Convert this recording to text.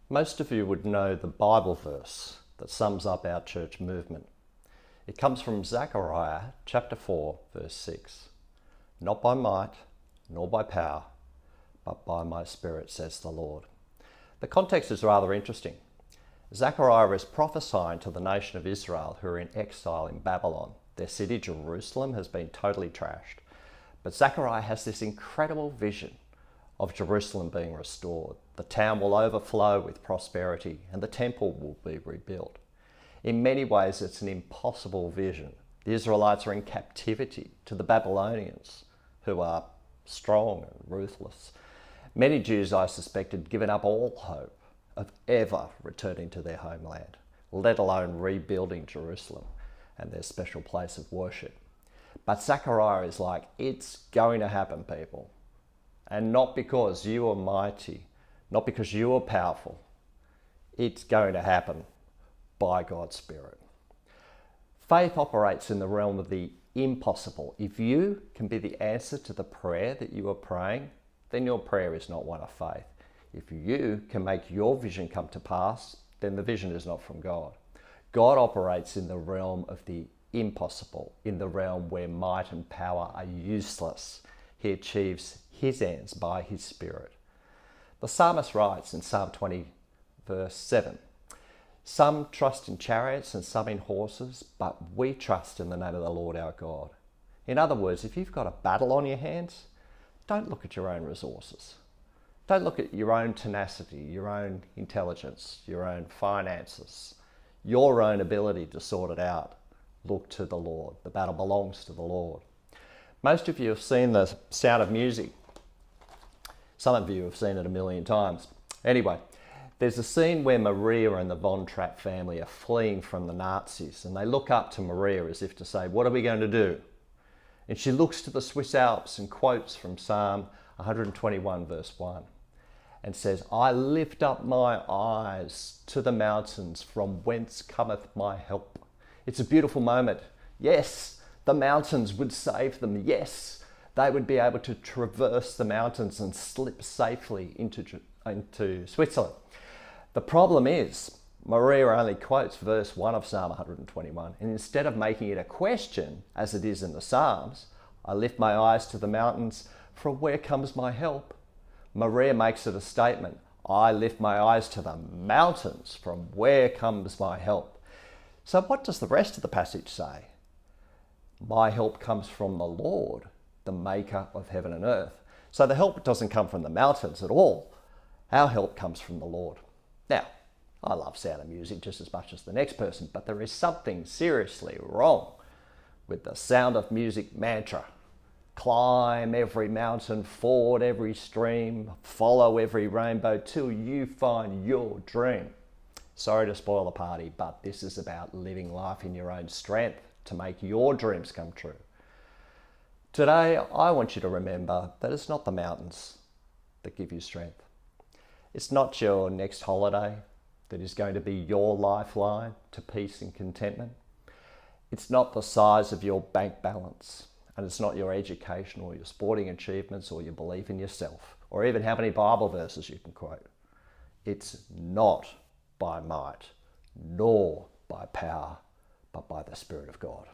Most of you would know the Bible verse that sums up our church movement. It comes from Zechariah chapter 4, verse 6. Not by might, nor by power, but by my Spirit, says the Lord. The context is rather interesting. Zechariah is prophesying to the nation of Israel who are in exile in Babylon. Their city, Jerusalem, has been totally trashed. But Zechariah has this incredible vision of Jerusalem being restored. The town will overflow with prosperity and the temple will be rebuilt. In many ways, it's an impossible vision. The Israelites are in captivity to the Babylonians, who are strong and ruthless. Many Jews, I suspect, had given up all hope of ever returning to their homeland, let alone rebuilding Jerusalem and their special place of worship. But Zechariah is like, it's going to happen, people. And not because you are mighty, not because you are powerful. It's going to happen by God's Spirit. Faith operates in the realm of the impossible. If you can be the answer to the prayer that you are praying, then your prayer is not one of faith. If you can make your vision come to pass, then the vision is not from God. God operates in the realm of the impossible, in the realm where might and power are useless. He achieves his ends by his Spirit. The psalmist writes in Psalm 20, verse 7, "Some trust in chariots and some in horses, but we trust in the name of the Lord our God." In other words, if you've got a battle on your hands, don't look at your own resources. Don't look at your own tenacity, your own intelligence, your own finances, your own ability to sort it out. Look to the Lord. The battle belongs to the Lord. Most of you have seen The Sound of Music. Some of you have seen it a million times. Anyway, there's a scene where Maria and the Von Trapp family are fleeing from the Nazis, and they look up to Maria as if to say, "What are we going to do?" And she looks to the Swiss Alps and quotes from Psalm 121, verse 1, and says, "I lift up my eyes to the mountains, from whence cometh my help." It's a beautiful moment. Yes, the mountains would save them. Yes, they would be able to traverse the mountains and slip safely into Switzerland. The problem is, Maria only quotes verse 1 of Psalm 121, and instead of making it a question, as it is in the Psalms, "I lift my eyes to the mountains, from where comes my help?" Maria makes it a statement, "I lift my eyes to the mountains, from where comes my help?" So what does the rest of the passage say? My help comes from the Lord, the maker of heaven and earth. So the help doesn't come from the mountains at all. Our help comes from the Lord. Now, I love Sound of Music just as much as the next person, but there is something seriously wrong with the Sound of Music mantra. Climb every mountain, ford every stream, follow every rainbow till you find your dream. Sorry to spoil the party, but this is about living life in your own strength to make your dreams come true. Today, I want you to remember that it's not the mountains that give you strength. It's not your next holiday that is going to be your lifeline to peace and contentment. It's not the size of your bank balance, and it's not your education or your sporting achievements or your belief in yourself, or even how many Bible verses you can quote. It's not by might, nor by power, but by the Spirit of God.